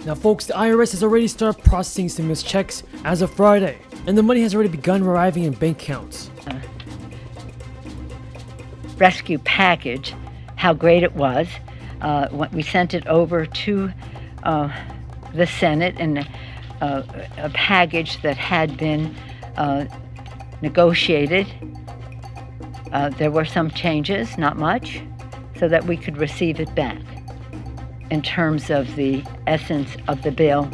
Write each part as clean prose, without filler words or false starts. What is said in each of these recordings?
Now folks, the IRS has already started processing stimulus checks as of Friday, and the money has already begun arriving in bank accounts. Rescue package, how great it was. We sent it over to the Senate in a package that had been negotiated. There were some changes, not much, so that we could receive it back in terms of the essence of the bill.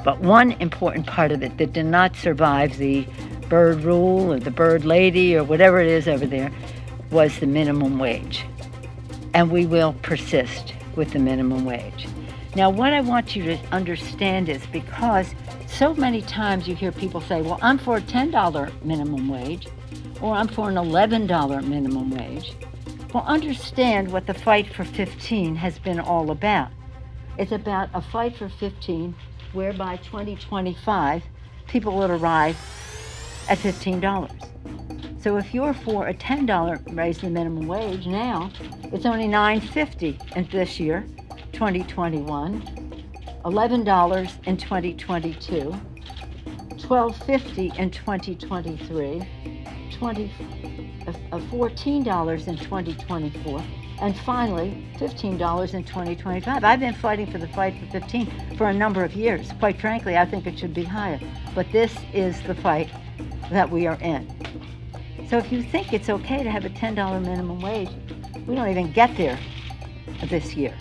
But one important part of it that did not survive the bird rule or the bird lady or whatever it is over there was the minimum wage. And we will persist with the minimum wage. Now, what I want you to understand is, because so many times you hear people say, well, I'm for a $10 minimum wage, or I'm for an $11 minimum wage. Well, understand what the fight for 15 has been all about. It's about a fight for 15 where by 2025, people will arrive at $15. So if you're for a $10 raise in the minimum wage now, it's only $9.50 in this year, 2021, $11 in 2022, $12.50 in 2023, $14 in 2024, and finally $15 in 2025. I've been fighting for the fight for 15 for a number of years. Quite frankly, I think it should be higher. But this is the fight that we are in. So if you think it's okay to have a $10 minimum wage, we don't even get there this year.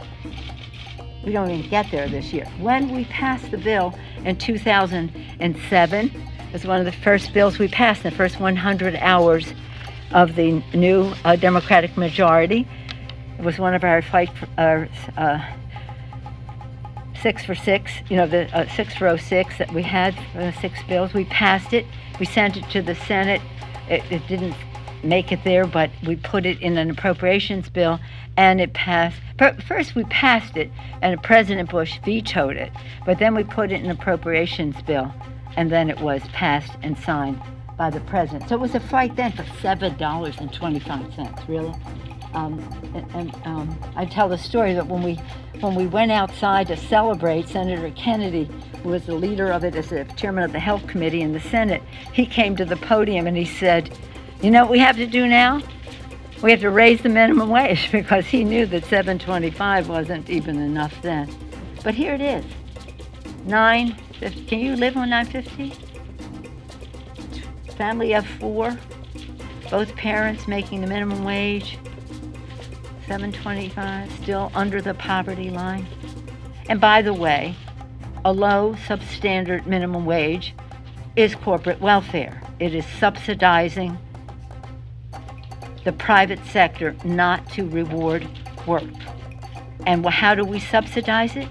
We don't even get there this year. When we passed the bill in 2007, it was one of the first bills we passed in the first 100 hours of the new Democratic majority. It was one of our 6 for 6, the 6 for 06 that we had for the 6 bills. We passed it. We sent it to the Senate. It didn't make it there, but we put it in an appropriations bill, and it passed. First, we passed it, and President Bush vetoed it. But then we put it in an appropriations bill, and then it was passed and signed by the president. So it was a fight then for $7.25, really. I tell the story that when we went outside to celebrate, Senator Kennedy, who was the leader of it as the chairman of the Health Committee in the Senate, he came to the podium and he said, you know what we have to do now? We have to raise the minimum wage, because he knew that $7.25 wasn't even enough then. But here it is, $9.50. Can you live on $9.50? Family of 4, both parents making the minimum wage, $7.25, still under the poverty line. And by the way, a low substandard minimum wage is corporate welfare. It is subsidizing the private sector not to reward work. And how do we subsidize it?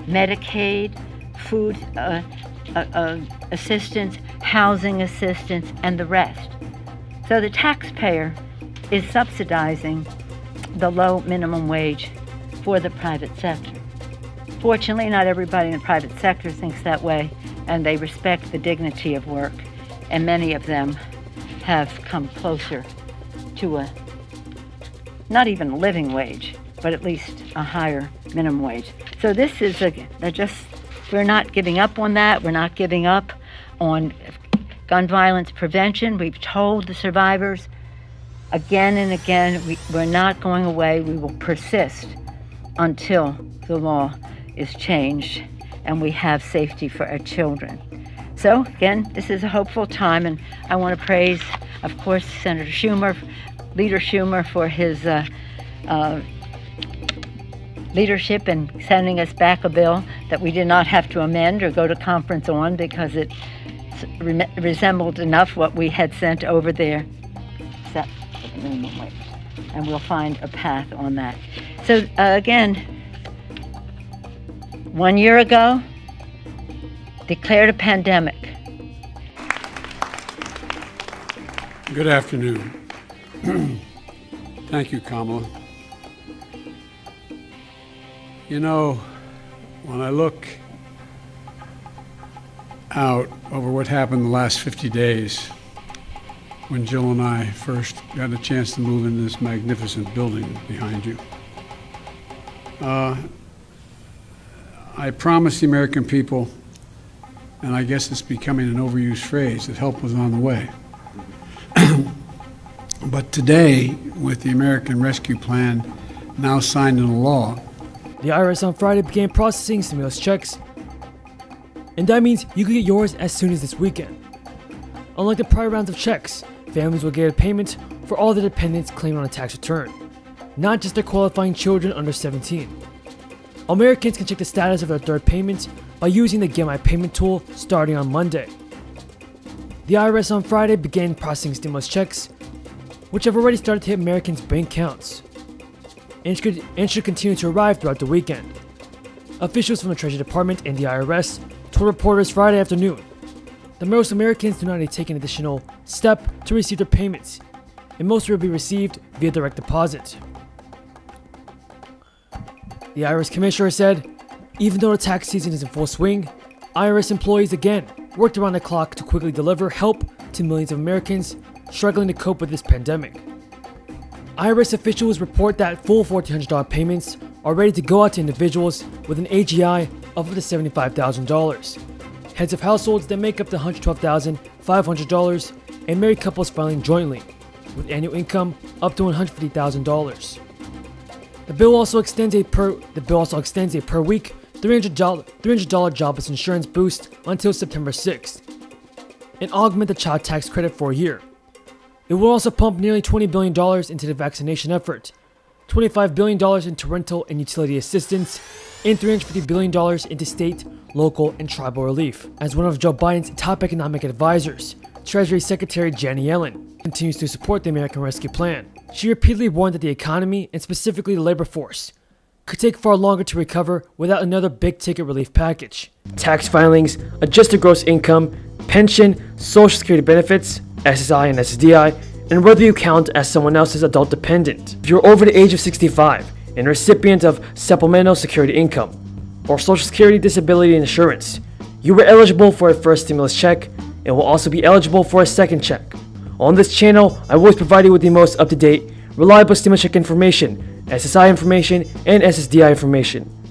Medicaid, food assistance, housing assistance, and the rest. So the taxpayer is subsidizing the low minimum wage for the private sector. Fortunately, not everybody in the private sector thinks that way, and they respect the dignity of work, and many of them have come closer to a, not even a living wage, but at least a higher minimum wage. So this is we're not giving up on that. We're not giving up on gun violence prevention. We've told the survivors again and again, we're not going away. We will persist until the law is changed and we have safety for our children. So again, this is a hopeful time, and I want to praise, of course, Senator Schumer, Leader Schumer, for his leadership in sending us back a bill that we did not have to amend or go to conference on, because it resembled enough what we had sent over there, except for the minimum wage. and we'll find a path on that. So again, 1 year ago, declared a pandemic. Good afternoon. Thank you, Kamala. You know, when I look out over what happened the last 50 days, when Jill and I first got a chance to move into this magnificent building behind you, I promised the American people, and I guess it's becoming an overused phrase, that help was on the way. But today, with the American Rescue Plan now signed into law, The IRS on Friday began processing stimulus checks, and that means you can get yours as soon as this weekend. Unlike the prior rounds of checks, families will get a payment for all their dependents claimed on a tax return, not just their qualifying children under 17. Americans can check the status of their third payment by using the Get My Payment tool starting on Monday. The IRS on Friday began processing stimulus checks, which have already started to hit Americans' bank accounts, and should continue to arrive throughout the weekend. Officials from the Treasury Department and the IRS told reporters Friday afternoon that most Americans do not need to take an additional step to receive their payments, and most will be received via direct deposit. The IRS commissioner said, even though the tax season is in full swing, IRS employees again worked around the clock to quickly deliver help to millions of Americans struggling to cope with this pandemic. IRS officials report that full $1,400 payments are ready to go out to individuals with an AGI of up to $75,000, heads of households that make up to $112,500, and married couples filing jointly, with annual income up to $150,000. The bill also extends a per week $300 jobless insurance boost until September 6th, and augment the child tax credit for a year. It will also pump nearly $20 billion into the vaccination effort, $25 billion into rental and utility assistance, and $350 billion into state, local, and tribal relief. As one of Joe Biden's top economic advisors, Treasury Secretary Janet Yellen continues to support the American Rescue Plan. She repeatedly warned that the economy, and specifically the labor force, could take far longer to recover without another big-ticket relief package. Tax filings, adjusted gross income, pension, Social Security benefits, SSI and SSDI, and whether you count as someone else's adult dependent. If you're over the age of 65 and a recipient of supplemental security income or Social Security disability insurance, you were eligible for a first stimulus check and will also be eligible for a second check. On this channel, I always provide you with the most up-to-date, reliable stimulus check information, SSI information, and SSDI information.